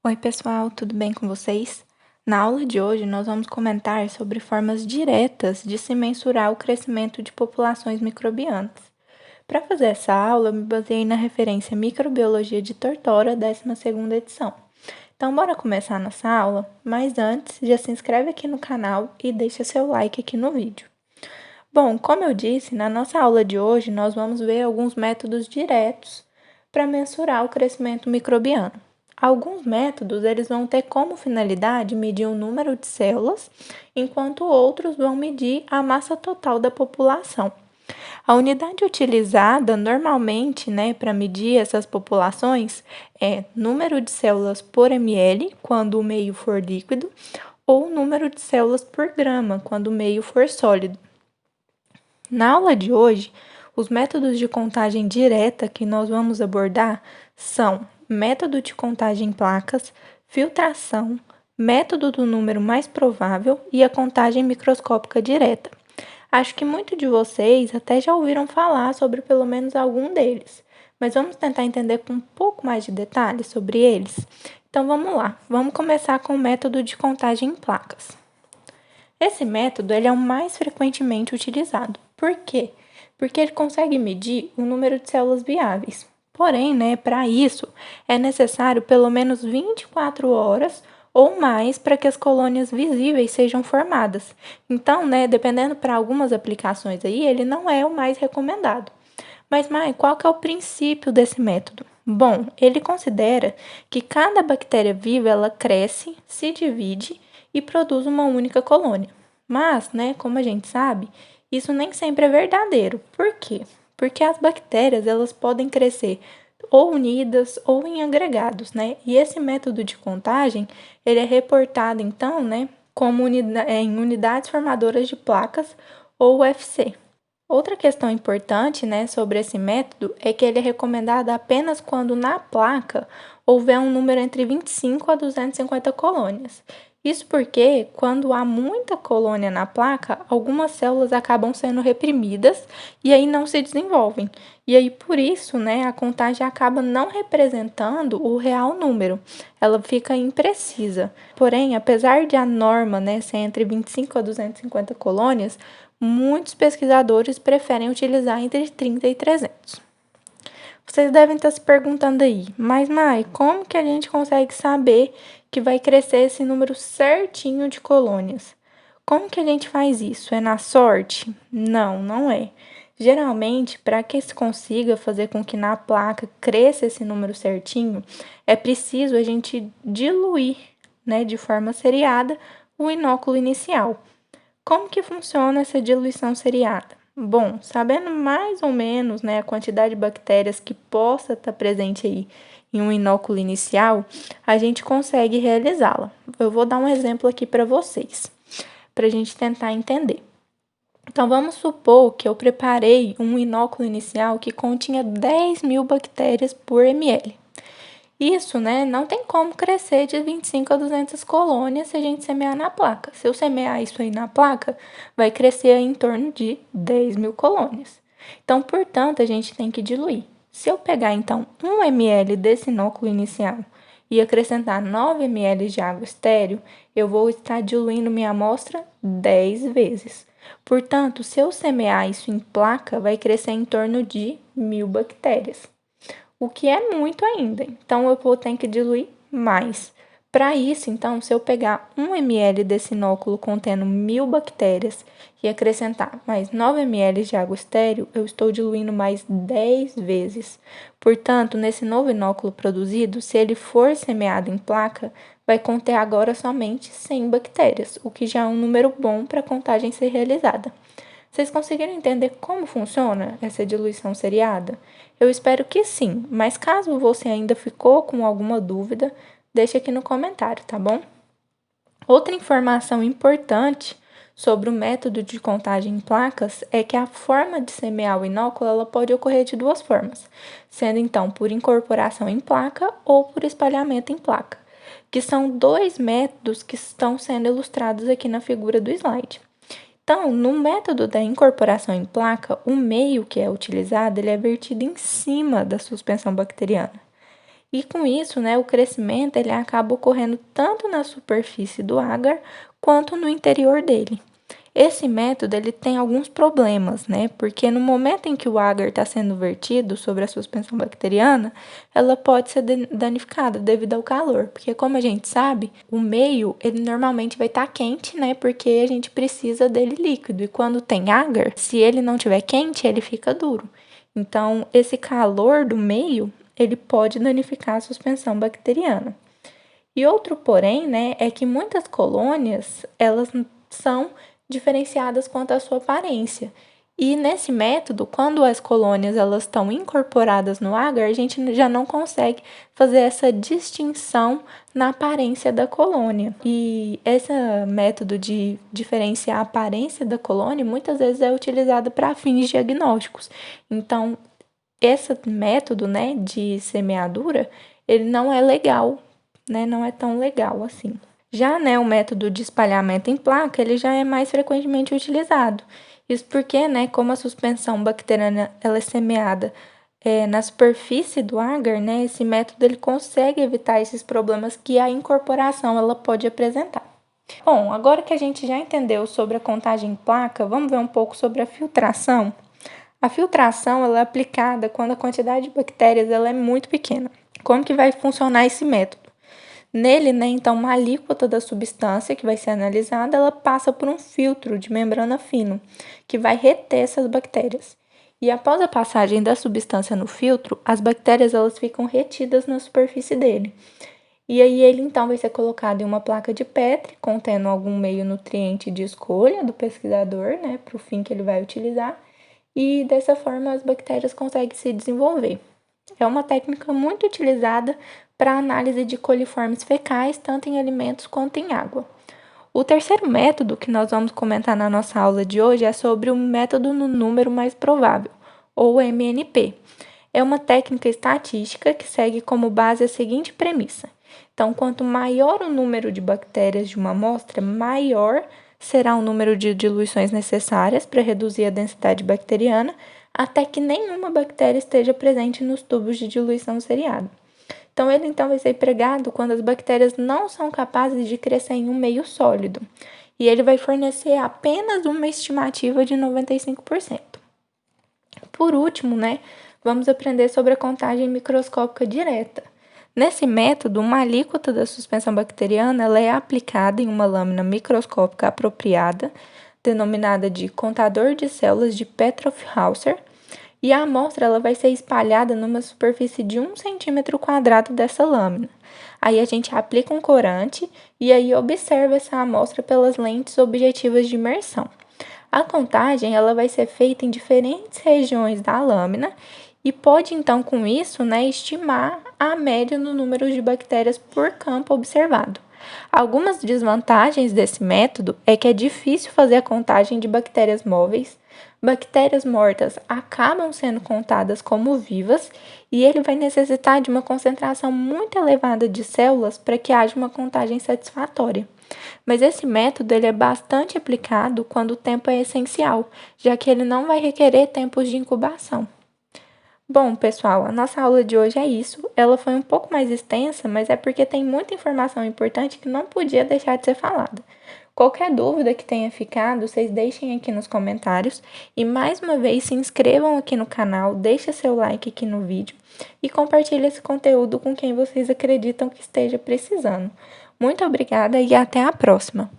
Oi, pessoal, tudo bem com vocês? Na aula de hoje, nós vamos comentar sobre formas diretas de se mensurar o crescimento de populações microbianas. Para fazer essa aula, eu me baseei na referência Microbiologia de Tortora, 12ª edição. Então, bora começar nossa aula? Mas antes, já se inscreve aqui no canal e deixa seu like aqui no vídeo. Bom, como eu disse, na nossa aula de hoje, nós vamos ver alguns métodos diretos para mensurar o crescimento microbiano. Alguns métodos eles vão ter como finalidade medir o número de células, enquanto outros vão medir a massa total da população. A unidade utilizada normalmente, para medir essas populações é número de células por ml, quando o meio for líquido, ou número de células por grama, quando o meio for sólido. Na aula de hoje, os métodos de contagem direta que nós vamos abordar são método de contagem em placas, filtração, método do número mais provável e a contagem microscópica direta. Acho que muitos de vocês até já ouviram falar sobre pelo menos algum deles, mas vamos tentar entender com um pouco mais de detalhes sobre eles? Então vamos lá, vamos começar com o método de contagem em placas. Esse método ele é o mais frequentemente utilizado. Por quê? Porque ele consegue medir o número de células viáveis. Porém, para isso, é necessário pelo menos 24 horas ou mais para que as colônias visíveis sejam formadas. Então, dependendo para algumas aplicações aí, ele não é o mais recomendado. Mas, Mai, qual que é o princípio desse método? Bom, ele considera que cada bactéria viva ela cresce, se divide e produz uma única colônia. Mas, como a gente sabe, isso nem sempre é verdadeiro. Por quê? Porque as bactérias elas podem crescer ou unidas ou em agregados, E esse método de contagem, ele é reportado então, como em unidades formadoras de placas ou UFC. Outra questão importante, sobre esse método é que ele é recomendado apenas quando na placa houver um número entre 25 a 250 colônias. Isso porque, quando há muita colônia na placa, algumas células acabam sendo reprimidas e aí não se desenvolvem. E aí, por isso, a contagem acaba não representando o real número. Ela fica imprecisa. Porém, apesar de a norma, ser entre 25 a 250 colônias, muitos pesquisadores preferem utilizar entre 30 e 300. Vocês devem estar se perguntando aí, mas Mai, como que a gente consegue saber que vai crescer esse número certinho de colônias? Como que a gente faz isso? É na sorte? Não, não é. Geralmente, para que se consiga fazer com que na placa cresça esse número certinho, é preciso a gente diluir, de forma seriada, o inóculo inicial. Como que funciona essa diluição seriada? Bom, sabendo mais ou menos, a quantidade de bactérias que possa estar presente aí em um inóculo inicial, a gente consegue realizá-la. Eu vou dar um exemplo aqui para vocês, para a gente tentar entender. Então, vamos supor que eu preparei um inóculo inicial que continha 10.000 bactérias por ml. Isso, não tem como crescer de 25 a 200 colônias se a gente semear na placa. Se eu semear isso aí na placa, vai crescer em torno de 10.000 colônias. Então, portanto, a gente tem que diluir. Se eu pegar, então, 1 ml desse inóculo inicial e acrescentar 9 ml de água estéril, eu vou estar diluindo minha amostra 10 vezes. Portanto, se eu semear isso em placa, vai crescer em torno de 1.000 bactérias, o que é muito ainda. Então, eu vou ter que diluir mais. Para isso, então, se eu pegar 1 ml desse inóculo contendo 1.000 bactérias e acrescentar mais 9 ml de água estéril, eu estou diluindo mais 10 vezes. Portanto, nesse novo inóculo produzido, se ele for semeado em placa, vai conter agora somente 100 bactérias, o que já é um número bom para a contagem ser realizada. Vocês conseguiram entender como funciona essa diluição seriada? Eu espero que sim, mas caso você ainda ficou com alguma dúvida, deixe aqui no comentário, tá bom? Outra informação importante sobre o método de contagem em placas é que a forma de semear o inóculo ela pode ocorrer de duas formas, sendo então por incorporação em placa ou por espalhamento em placa, que são dois métodos que estão sendo ilustrados aqui na figura do slide. Então, no método da incorporação em placa, o meio que é utilizado ele é vertido em cima da suspensão bacteriana. E com isso, né, o crescimento ele acaba ocorrendo tanto na superfície do agar quanto no interior dele. Esse método ele tem alguns problemas, né? Porque no momento em que o agar está sendo vertido sobre a suspensão bacteriana, ela pode ser danificada devido ao calor. Porque como a gente sabe, o meio ele normalmente vai estar quente, né? Porque a gente precisa dele líquido. E quando tem agar, se ele não estiver quente, ele fica duro. Então, esse calor do meio, ele pode danificar a suspensão bacteriana. E outro porém, né, é que muitas colônias, elas são diferenciadas quanto à sua aparência. E nesse método, quando as colônias elas estão incorporadas no agar, a gente já não consegue fazer essa distinção na aparência da colônia. E esse método de diferenciar a aparência da colônia muitas vezes é utilizado para fins diagnósticos. Então, esse método, né, de semeadura, ele não é legal, né, não é tão legal assim. Já, né, o método de espalhamento em placa, ele já é mais frequentemente utilizado. Isso porque, né, como a suspensão bacteriana ela é semeada na superfície do agar, né, esse método ele consegue evitar esses problemas que a incorporação ela pode apresentar. Bom, agora que a gente já entendeu sobre a contagem em placa, vamos ver um pouco sobre a filtração. A filtração ela é aplicada quando a quantidade de bactérias ela é muito pequena. Como que vai funcionar esse método? Nele, né, então, uma alíquota da substância que vai ser analisada, ela passa por um filtro de membrana fino, que vai reter essas bactérias. E após a passagem da substância no filtro, as bactérias elas ficam retidas na superfície dele. E aí ele então vai ser colocado em uma placa de Petri, contendo algum meio nutriente de escolha do pesquisador, né, para o fim que ele vai utilizar. E dessa forma as bactérias conseguem se desenvolver. É uma técnica muito utilizada para análise de coliformes fecais, tanto em alimentos quanto em água. O terceiro método que nós vamos comentar na nossa aula de hoje é sobre o método no número mais provável, ou MNP. É uma técnica estatística que segue como base a seguinte premissa. Então, quanto maior o número de bactérias de uma amostra, maior será o número de diluições necessárias para reduzir a densidade bacteriana, até que nenhuma bactéria esteja presente nos tubos de diluição seriada. Então, ele então vai ser empregado quando as bactérias não são capazes de crescer em um meio sólido. E ele vai fornecer apenas uma estimativa de 95%. Por último, né, vamos aprender sobre a contagem microscópica direta. Nesse método, uma alíquota da suspensão bacteriana ela é aplicada em uma lâmina microscópica apropriada, denominada de contador de células de Petroff-Hauser, e a amostra ela vai ser espalhada numa superfície de 1 centímetro quadrado dessa lâmina. Aí a gente aplica um corante e aí observa essa amostra pelas lentes objetivas de imersão. A contagem ela vai ser feita em diferentes regiões da lâmina e pode então com isso, né, estimar a média no número de bactérias por campo observado. Algumas desvantagens desse método é que é difícil fazer a contagem de bactérias móveis. Bactérias mortas acabam sendo contadas como vivas e ele vai necessitar de uma concentração muito elevada de células para que haja uma contagem satisfatória. Mas esse método ele é bastante aplicado quando o tempo é essencial, já que ele não vai requerer tempos de incubação. Bom, pessoal, a nossa aula de hoje é isso. Ela foi um pouco mais extensa, mas é porque tem muita informação importante que não podia deixar de ser falada. Qualquer dúvida que tenha ficado, vocês deixem aqui nos comentários e mais uma vez se inscrevam aqui no canal, deixem seu like aqui no vídeo e compartilhem esse conteúdo com quem vocês acreditam que esteja precisando. Muito obrigada e até a próxima!